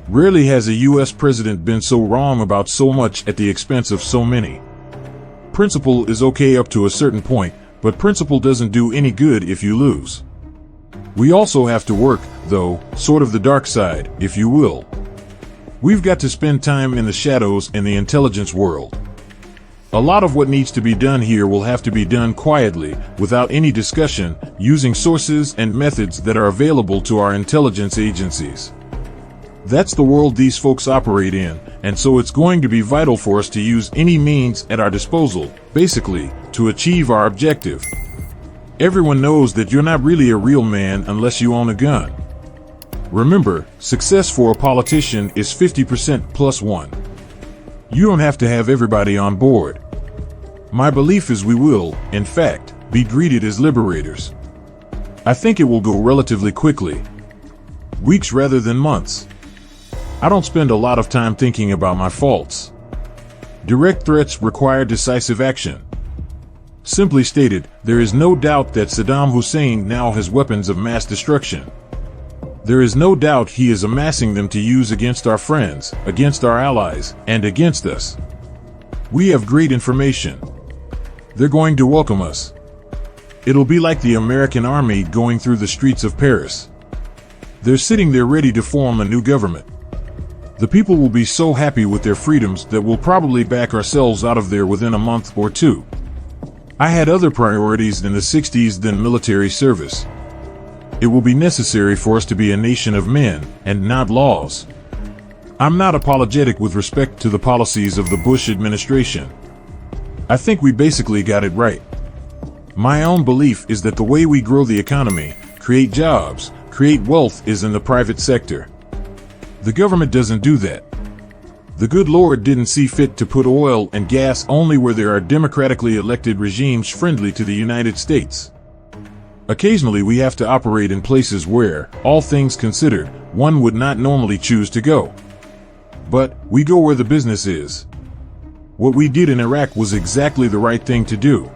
Rarely has a U.S. president been so wrong about so much at the expense of so many. Principle is okay up to a certain point, but principle doesn't do any good if you lose. We also have to work, though, sort of the dark side, if you will. We've got to spend time in the shadows in the intelligence world. A lot of what needs to be done here will have to be done quietly, without any discussion, using sources and methods that are available to our intelligence agencies. That's the world these folks operate in, and so it's going to be vital for us to use any means at our disposal, basically, to achieve our objective. Everyone knows that you're not really a real man unless you own a gun. Remember, success for a politician is 50% plus one. You don't have to have everybody on board. My belief is we will, in fact, be greeted as liberators. I think it will go relatively quickly. Weeks rather than months. I don't spend a lot of time thinking about my faults. Direct threats require decisive action. Simply stated, there is no doubt that Saddam Hussein now has weapons of mass destruction. There is no doubt he is amassing them to use against our friends, against our allies, and against us. We have great information. They're going to welcome us. It'll be like the American army going through the streets of Paris. They're sitting there ready to form a new government. The people will be so happy with their freedoms that we'll probably back ourselves out of there within a month or two. I had other priorities in the 60s than military service. It will be necessary for us to be a nation of men, and not laws. I'm not apologetic with respect to the policies of the Bush administration. I think we basically got it right. My own belief is that the way we grow the economy, create jobs, create wealth is in the private sector. The government doesn't do that. The good Lord didn't see fit to put oil and gas only where there are democratically elected regimes friendly to the United States. Occasionally we have to operate in places where, all things considered, one would not normally choose to go. But we go where the business is. What we did in Iraq was exactly the right thing to do.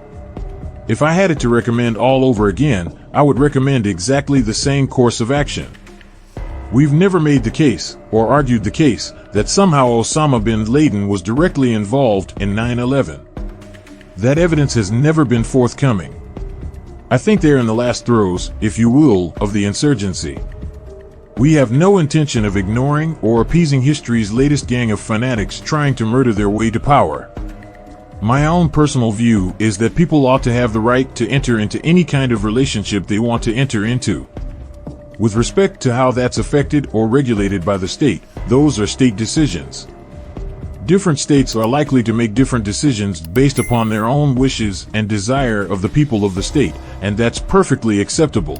If I had it to recommend all over again, I would recommend exactly the same course of action. We've never made the case, or argued the case, that somehow Osama bin Laden was directly involved in 9/11. That evidence has never been forthcoming. I think they're in the last throes, if you will, of the insurgency. We have no intention of ignoring or appeasing history's latest gang of fanatics trying to murder their way to power. My own personal view is that people ought to have the right to enter into any kind of relationship they want to enter into. With respect to how that's affected or regulated by the state, those are state decisions. Different states are likely to make different decisions based upon their own wishes and desire of the people of the state, and that's perfectly acceptable.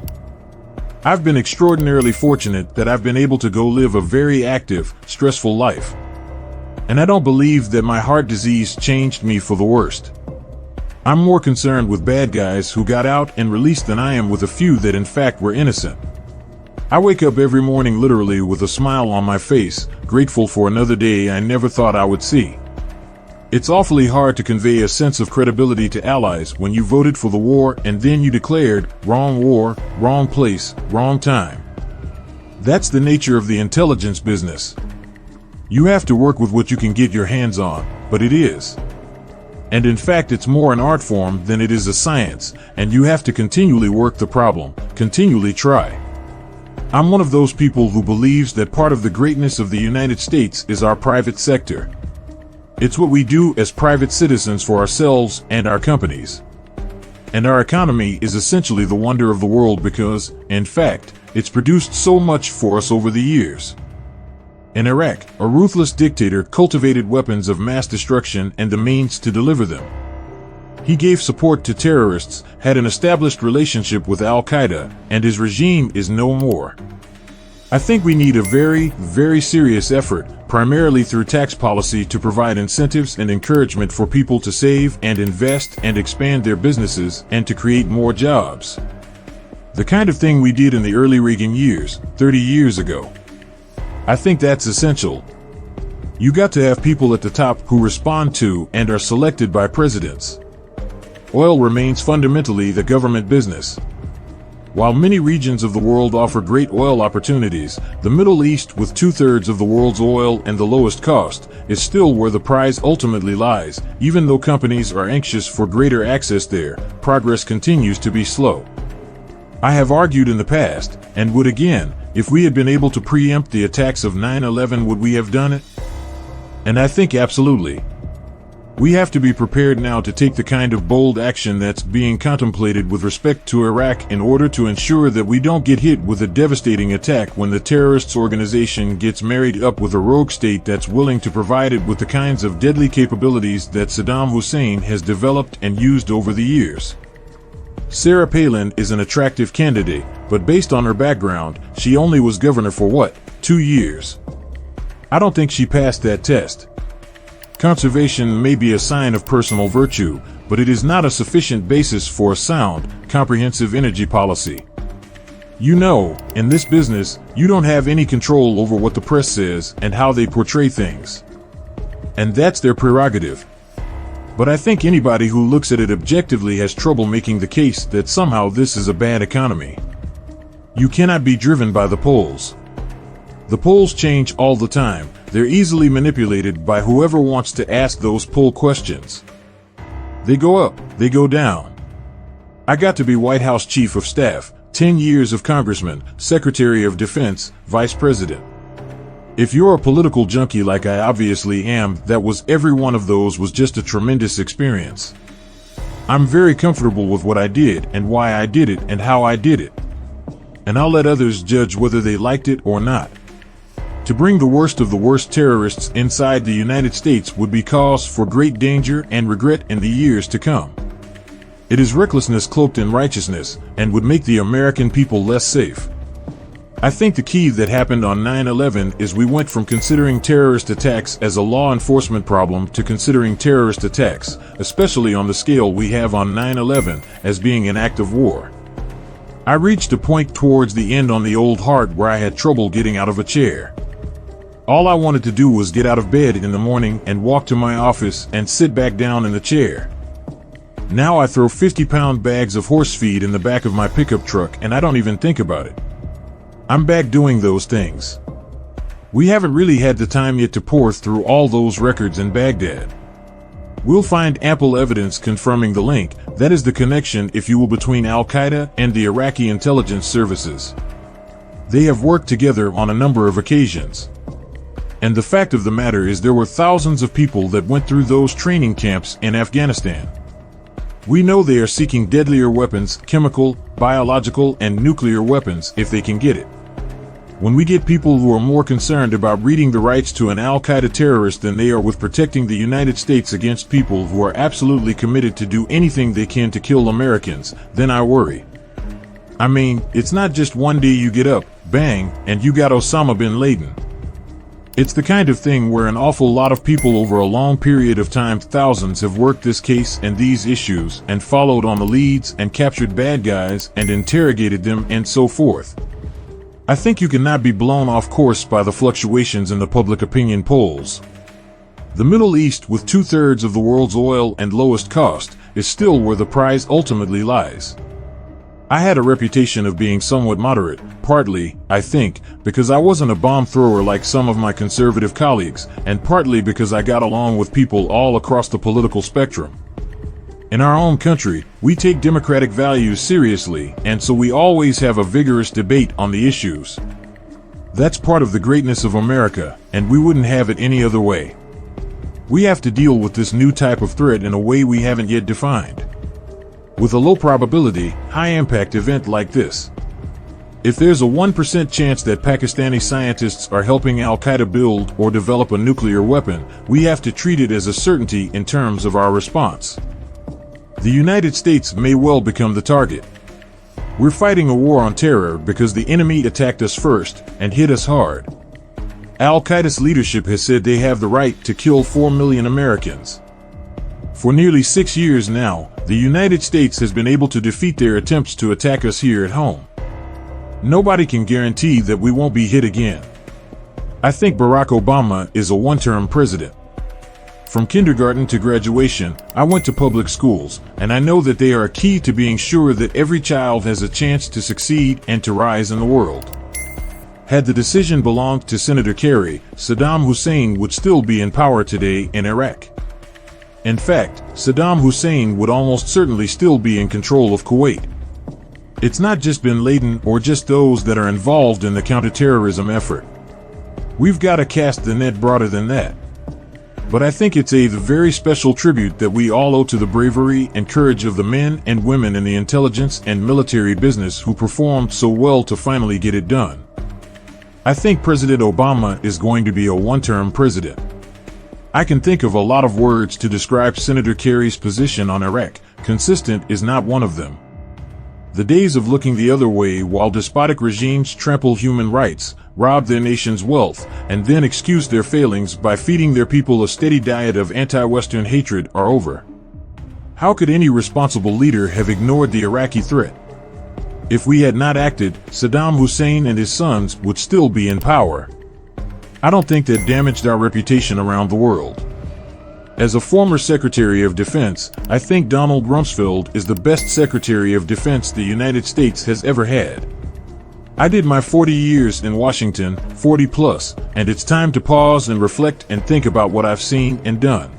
I've been extraordinarily fortunate that I've been able to go live a very active, stressful life. And I don't believe that my heart disease changed me for the worst. I'm more concerned with bad guys who got out and released than I am with a few that in fact were innocent. I wake up every morning literally with a smile on my face, grateful for another day I never thought I would see. It's awfully hard to convey a sense of credibility to allies when you voted for the war and then you declared, wrong war, wrong place, wrong time. That's the nature of the intelligence business. You have to work with what you can get your hands on, but it is. And in fact it's more an art form than it is a science, and you have to continually work the problem, continually try. I'm one of those people who believes that part of the greatness of the United States is our private sector. It's what we do as private citizens for ourselves and our companies. And our economy is essentially the wonder of the world because, in fact, it's produced so much for us over the years. In Iraq, a ruthless dictator cultivated weapons of mass destruction and the means to deliver them. He gave support to terrorists, had an established relationship with Al-Qaeda, and his regime is no more. I think we need a very, very serious effort, primarily through tax policy, to provide incentives and encouragement for people to save and invest and expand their businesses and to create more jobs. The kind of thing we did in the early Reagan years, 30 years ago. I think that's essential. You got to have people at the top who respond to and are selected by presidents. Oil remains fundamentally the government business. While many regions of the world offer great oil opportunities, the Middle East, with 2/3 of the world's oil and the lowest cost, is still where the prize ultimately lies. Even though companies are anxious for greater access there, progress continues to be slow. I have argued in the past, and would again, if we had been able to preempt the attacks of 9/11, would we have done it? And I think absolutely. We have to be prepared now to take the kind of bold action that's being contemplated with respect to Iraq in order to ensure that we don't get hit with a devastating attack when the terrorist organization gets married up with a rogue state that's willing to provide it with the kinds of deadly capabilities that Saddam Hussein has developed and used over the years. Sarah Palin is an attractive candidate, but based on her background, she only was governor for what, 2 years? I don't think she passed that test. Conservation may be a sign of personal virtue, but it is not a sufficient basis for a sound, comprehensive energy policy. You know, in this business, you don't have any control over what the press says and how they portray things. And that's their prerogative. But I think anybody who looks at it objectively has trouble making the case that somehow this is a bad economy. You cannot be driven by the polls. The polls change all the time. They're easily manipulated by whoever wants to ask those poll questions. They go up, they go down. I got to be White House Chief of Staff, 10 years of Congressman, Secretary of Defense, Vice President. If you're a political junkie like I obviously am, that was every one of those was just a tremendous experience. I'm very comfortable with what I did and why I did it and how I did it. And I'll let others judge whether they liked it or not. To bring the worst of the worst terrorists inside the United States would be cause for great danger and regret in the years to come. It is recklessness cloaked in righteousness, and would make the American people less safe. I think the key that happened on 9/11 is we went from considering terrorist attacks as a law enforcement problem to considering terrorist attacks, especially on the scale we have on 9/11, as being an act of war. I reached a point towards the end on the old heart where I had trouble getting out of a chair. All I wanted to do was get out of bed in the morning and walk to my office and sit back down in the chair. Now I throw 50-pound bags of horse feed in the back of my pickup truck and I don't even think about it. I'm back doing those things. We haven't really had the time yet to pore through all those records in Baghdad. We'll find ample evidence confirming the link, that is the connection, if you will, between Al-Qaeda and the Iraqi intelligence services. They have worked together on a number of occasions. And the fact of the matter is there were thousands of people that went through those training camps in Afghanistan. We know they are seeking deadlier weapons, chemical, biological, and nuclear weapons, if they can get it. When we get people who are more concerned about reading the rights to an Al-Qaeda terrorist than they are with protecting the United States against people who are absolutely committed to do anything they can to kill Americans, then I worry. I mean, it's not just one day you get up, bang, and you got Osama bin Laden. It's the kind of thing where an awful lot of people over a long period of time, thousands, have worked this case and these issues and followed on the leads and captured bad guys and interrogated them and so forth. I think you cannot be blown off course by the fluctuations in the public opinion polls. The Middle East, with 2/3 of the world's oil and lowest cost, is still where the prize ultimately lies. I had a reputation of being somewhat moderate, partly, I think, because I wasn't a bomb thrower like some of my conservative colleagues, and partly because I got along with people all across the political spectrum. In our own country, we take democratic values seriously, and so we always have a vigorous debate on the issues. That's part of the greatness of America, and we wouldn't have it any other way. We have to deal with this new type of threat in a way we haven't yet defined. With a low probability, high impact event like this. If there's a 1% chance that Pakistani scientists are helping Al-Qaeda build or develop a nuclear weapon, we have to treat it as a certainty in terms of our response. The United States may well become the target. We're fighting a war on terror because the enemy attacked us first and hit us hard. Al-Qaeda's leadership has said they have the right to kill 4 million Americans. For nearly 6 years now, the United States has been able to defeat their attempts to attack us here at home. Nobody can guarantee that we won't be hit again. I think Barack Obama is a one-term president. From kindergarten to graduation, I went to public schools, and I know that they are a key to being sure that every child has a chance to succeed and to rise in the world. Had the decision belonged to Senator Kerry, Saddam Hussein would still be in power today in Iraq. In fact, Saddam Hussein would almost certainly still be in control of Kuwait. It's not just bin Laden or just those that are involved in the counterterrorism effort. We've got to cast the net broader than that. But I think it's a very special tribute that we all owe to the bravery and courage of the men and women in the intelligence and military business who performed so well to finally get it done. I think President Obama is going to be a one-term president. I can think of a lot of words to describe Senator Kerry's position on Iraq. Consistent is not one of them. The days of looking the other way while despotic regimes trample human rights, rob their nation's wealth, and then excuse their failings by feeding their people a steady diet of anti-Western hatred are over. How could any responsible leader have ignored the Iraqi threat? If we had not acted, Saddam Hussein and his sons would still be in power. I don't think that damaged our reputation around the world. As a former Secretary of Defense, I think Donald Rumsfeld is the best Secretary of Defense the United States has ever had. I did my 40 years in Washington, 40 plus, and it's time to pause and reflect and think about what I've seen and done.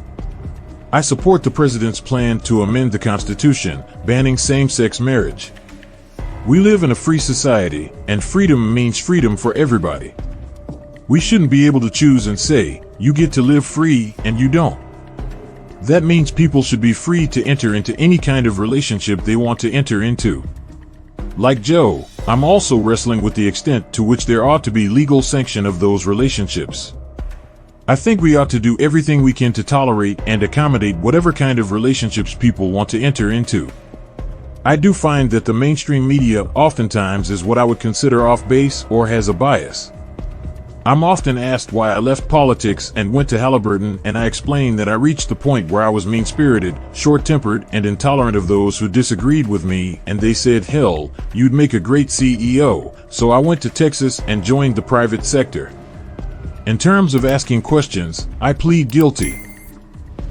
I support the President's plan to amend the Constitution, banning same-sex marriage. We live in a free society, and freedom means freedom for everybody. We shouldn't be able to choose and say, you get to live free and you don't. That means people should be free to enter into any kind of relationship they want to enter into. Like Joe, I'm also wrestling with the extent to which there ought to be legal sanction of those relationships. I think we ought to do everything we can to tolerate and accommodate whatever kind of relationships people want to enter into. I do find that the mainstream media oftentimes is what I would consider off base or has a bias. I'm often asked why I left politics and went to Halliburton, and I explain that I reached the point where I was mean-spirited, short-tempered, and intolerant of those who disagreed with me, and they said, hell, you'd make a great CEO, so I went to Texas and joined the private sector. In terms of asking questions, I plead guilty.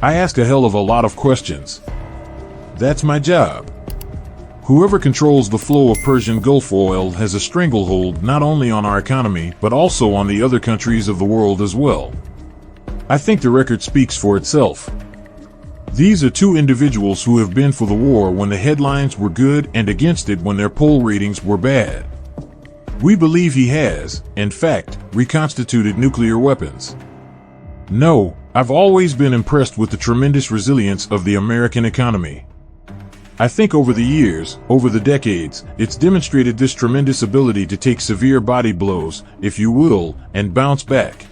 I ask a hell of a lot of questions. That's my job. Whoever controls the flow of Persian Gulf oil has a stranglehold not only on our economy but also on the other countries of the world as well. I think the record speaks for itself. These are two individuals who have been for the war when the headlines were good and against it when their poll ratings were bad. We believe he has, in fact, reconstituted nuclear weapons. No, I've always been impressed with the tremendous resilience of the American economy. I think over the years, over the decades, it's demonstrated this tremendous ability to take severe body blows, if you will, and bounce back.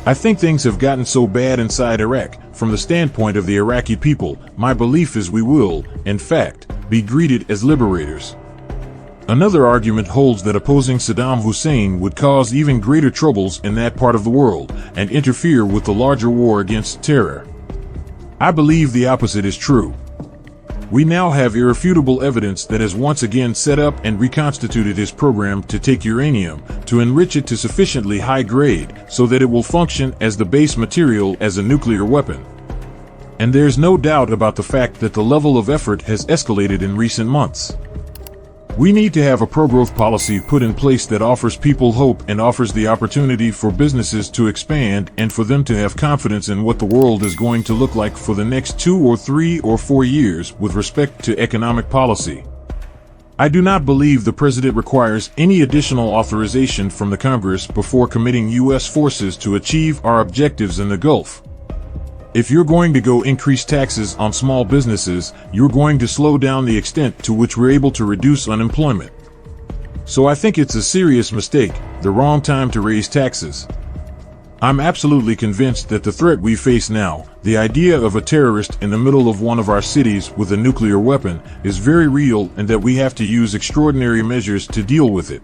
I think things have gotten so bad inside Iraq, from the standpoint of the Iraqi people, my belief is we will, in fact, be greeted as liberators. Another argument holds that opposing Saddam Hussein would cause even greater troubles in that part of the world, and interfere with the larger war against terror. I believe the opposite is true. We now have irrefutable evidence that has once again set up and reconstituted his program to take uranium, to enrich it to sufficiently high grade, so that it will function as the base material as a nuclear weapon. And there's no doubt about the fact that the level of effort has escalated in recent months. We need to have a pro-growth policy put in place that offers people hope and offers the opportunity for businesses to expand and for them to have confidence in what the world is going to look like for the next 2 or 3 or 4 years with respect to economic policy. I do not believe the President requires any additional authorization from the Congress before committing U.S. forces to achieve our objectives in the Gulf. If you're going to go increase taxes on small businesses, you're going to slow down the extent to which we're able to reduce unemployment. So I think it's a serious mistake, the wrong time to raise taxes. I'm absolutely convinced that the threat we face now, the idea of a terrorist in the middle of one of our cities with a nuclear weapon, is very real and that we have to use extraordinary measures to deal with it.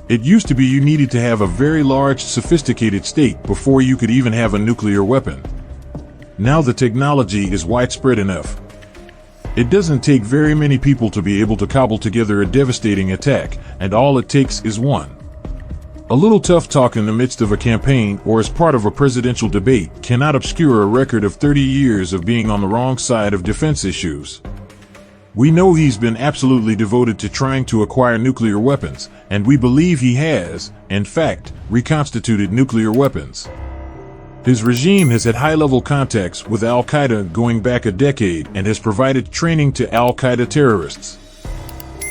It used to be you needed to have a very large, sophisticated state before you could even have a nuclear weapon. Now the technology is widespread enough. It doesn't take very many people to be able to cobble together a devastating attack, and all it takes is one. A little tough talk in the midst of a campaign or as part of a presidential debate cannot obscure a record of 30 years of being on the wrong side of defense issues. We know he's been absolutely devoted to trying to acquire nuclear weapons, and we believe he has, in fact, reconstituted nuclear weapons. His regime has had high-level contacts with al-Qaeda going back a decade and has provided training to al-Qaeda terrorists.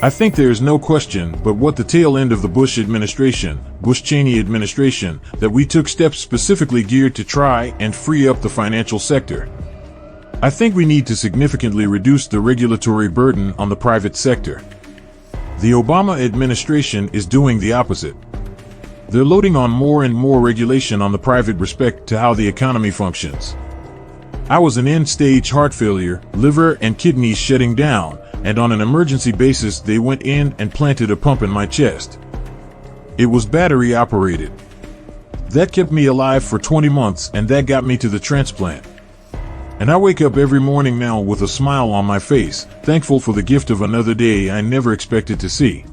I think there is no question but what the tail end of the Bush Cheney administration, that we took steps specifically geared to try and free up the financial sector. I think we need to significantly reduce the regulatory burden on the private sector. The Obama administration is doing the opposite. They're loading on more and more regulation on the private respect to how the economy functions. I was in end-stage heart failure, liver and kidneys shutting down, and on an emergency basis they went in and planted a pump in my chest. It was battery operated. That kept me alive for 20 months and that got me to the transplant. And I wake up every morning now with a smile on my face, thankful for the gift of another day I never expected to see.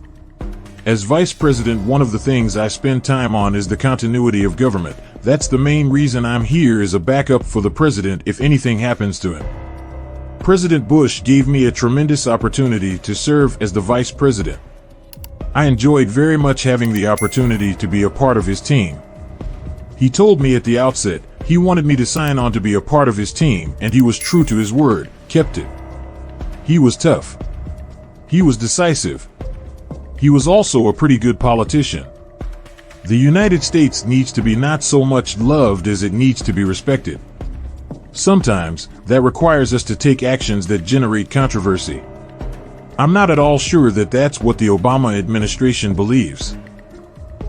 As vice president, one of the things I spend time on is the continuity of government. That's the main reason I'm here, as a backup for the president if anything happens to him. President Bush gave me a tremendous opportunity to serve as the vice president. I enjoyed very much having the opportunity to be a part of his team. He told me at the outset he wanted me to sign on to be a part of his team, and he was true to his word, kept it. He was tough. He was decisive. He was also a pretty good politician. The United States needs to be not so much loved as it needs to be respected. Sometimes, that requires us to take actions that generate controversy. I'm not at all sure that that's what the Obama administration believes.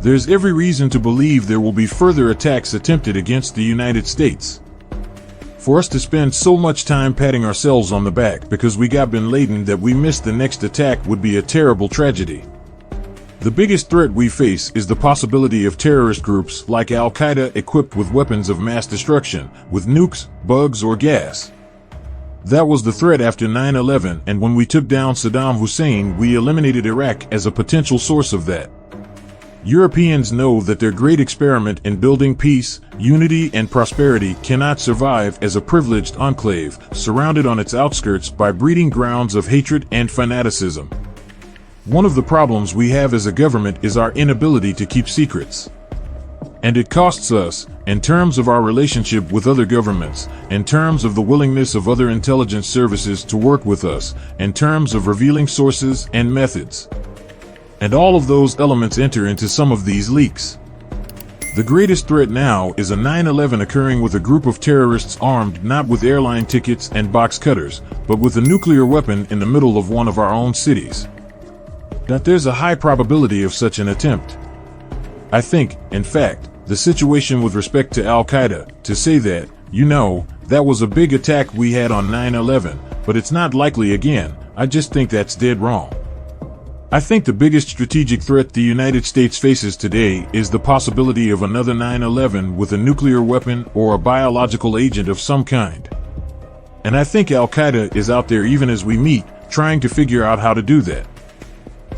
There's every reason to believe there will be further attacks attempted against the United States. For us to spend so much time patting ourselves on the back because we got bin Laden that we missed the next attack would be a terrible tragedy. The biggest threat we face is the possibility of terrorist groups like al-Qaeda equipped with weapons of mass destruction, with nukes, bugs, or gas. That was the threat after 9/11, and when we took down Saddam Hussein, we eliminated Iraq as a potential source of that. Europeans know that their great experiment in building peace, unity, and prosperity cannot survive as a privileged enclave, surrounded on its outskirts by breeding grounds of hatred and fanaticism. One of the problems we have as a government is our inability to keep secrets. And it costs us, in terms of our relationship with other governments, in terms of the willingness of other intelligence services to work with us, in terms of revealing sources and methods. And all of those elements enter into some of these leaks. The greatest threat now is a 9/11 occurring with a group of terrorists armed not with airline tickets and box cutters, but with a nuclear weapon in the middle of one of our own cities. That there's a high probability of such an attempt. I think, in fact, the situation with respect to al-Qaeda, to say that, that was a big attack we had on 9/11, but it's not likely again, I just think that's dead wrong. I think the biggest strategic threat the United States faces today is the possibility of another 9/11 with a nuclear weapon or a biological agent of some kind. And I think al-Qaeda is out there even as we meet, trying to figure out how to do that.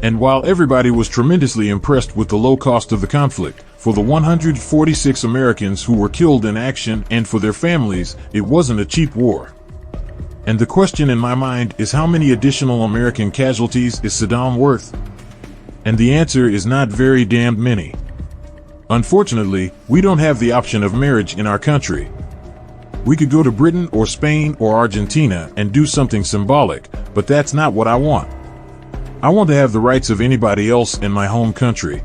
And while everybody was tremendously impressed with the low cost of the conflict, for the 146 Americans who were killed in action and for their families, it wasn't a cheap war. And the question in my mind is, how many additional American casualties is Saddam worth? And the answer is not very damned many. Unfortunately, we don't have the option of marriage in our country. We could go to Britain or Spain or Argentina and do something symbolic, but that's not what I want. I want to have the rights of anybody else in my home country.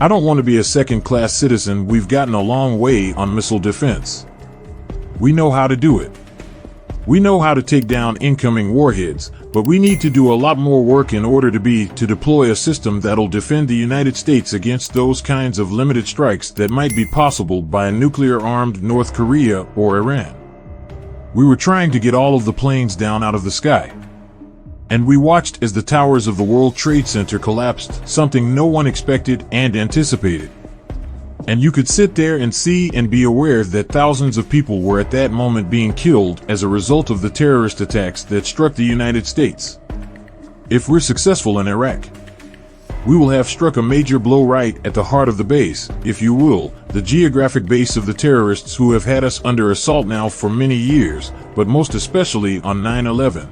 I don't want to be a second-class citizen. We've gotten a long way on missile defense. We know how to do it. We know how to take down incoming warheads, but we need to do a lot more work in order to deploy a system that'll defend the United States against those kinds of limited strikes that might be possible by a nuclear-armed North Korea or Iran. We were trying to get all of the planes down out of the sky. And we watched as the towers of the World Trade Center collapsed, something no one expected and anticipated. And you could sit there and see and be aware that thousands of people were at that moment being killed as a result of the terrorist attacks that struck the United States. If we're successful in Iraq, we will have struck a major blow right at the heart of the base, if you will, the geographic base of the terrorists who have had us under assault now for many years, but most especially on 9/11.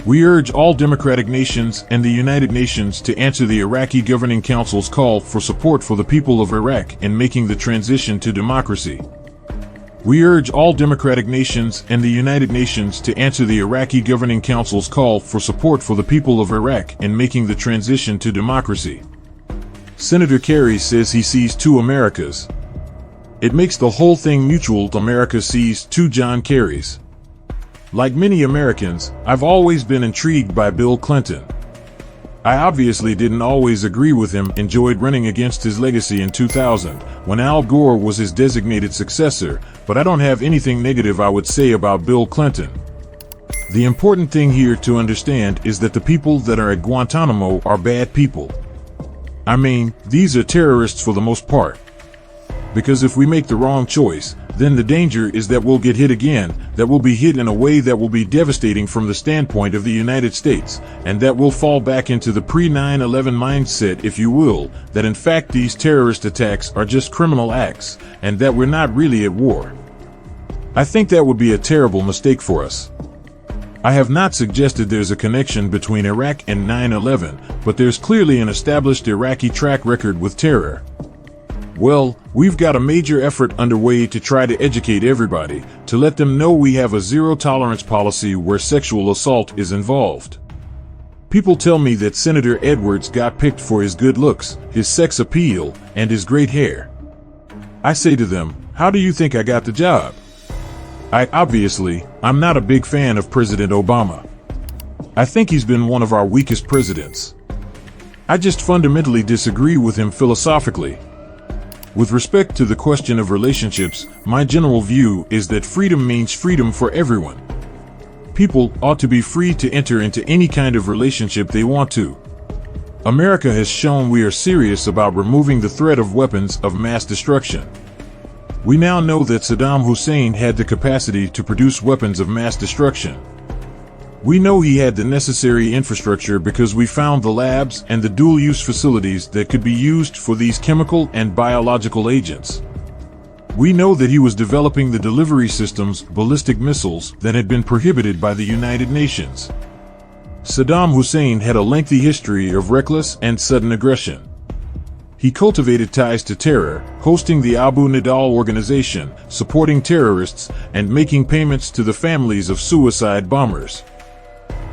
We urge all democratic nations and the United Nations to answer the Iraqi Governing Council's call for support for the people of Iraq in making the transition to democracy. We urge all democratic nations and the United Nations to answer the Iraqi Governing Council's call for support for the people of Iraq in making the transition to democracy. Senator Kerry says he sees two Americas. It makes the whole thing mutual. America sees two John Kerrys. Like many Americans, I've always been intrigued by Bill Clinton. I obviously didn't always agree with him, enjoyed running against his legacy in 2000, when Al Gore was his designated successor, but I don't have anything negative I would say about Bill Clinton. The important thing here to understand is that the people that are at Guantanamo are bad people. I mean, these are terrorists for the most part. Because if we make the wrong choice, then the danger is that we'll get hit again, that we'll be hit in a way that will be devastating from the standpoint of the United States, and that we'll fall back into the pre-9/11 mindset, if you will, that in fact these terrorist attacks are just criminal acts, and that we're not really at war. I think that would be a terrible mistake for us. I have not suggested there's a connection between Iraq and 9/11, but there's clearly an established Iraqi track record with terror. Well, we've got a major effort underway to try to educate everybody, to let them know we have a zero-tolerance policy where sexual assault is involved. People tell me that Senator Edwards got picked for his good looks, his sex appeal, and his great hair. I say to them, how do you think I got the job? I'm not a big fan of President Obama. I think he's been one of our weakest presidents. I just fundamentally disagree with him philosophically. With respect to the question of relationships, my general view is that freedom means freedom for everyone. People ought to be free to enter into any kind of relationship they want to. America has shown we are serious about removing the threat of weapons of mass destruction. We now know that Saddam Hussein had the capacity to produce weapons of mass destruction. We know he had the necessary infrastructure because we found the labs and the dual-use facilities that could be used for these chemical and biological agents. We know that he was developing the delivery systems, ballistic missiles, that had been prohibited by the United Nations. Saddam Hussein had a lengthy history of reckless and sudden aggression. He cultivated ties to terror, hosting the Abu Nidal organization, supporting terrorists, and making payments to the families of suicide bombers.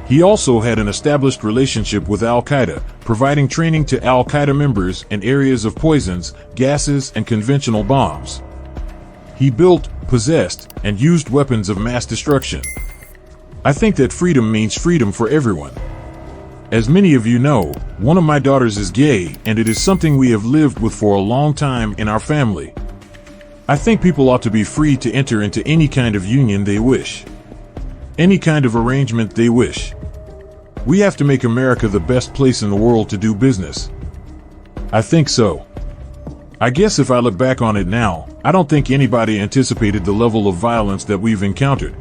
He also had an established relationship with Al-Qaeda, providing training to Al-Qaeda members in areas of poisons, gases, and conventional bombs. He built, possessed, and used weapons of mass destruction. I think that freedom means freedom for everyone. As many of you know, one of my daughters is gay, and it is something we have lived with for a long time in our family. I think people ought to be free to enter into any kind of union they wish. Any kind of arrangement they wish. We have to make America the best place in the world to do business. I think so. I guess if I look back on it now, I don't think anybody anticipated the level of violence that we've encountered.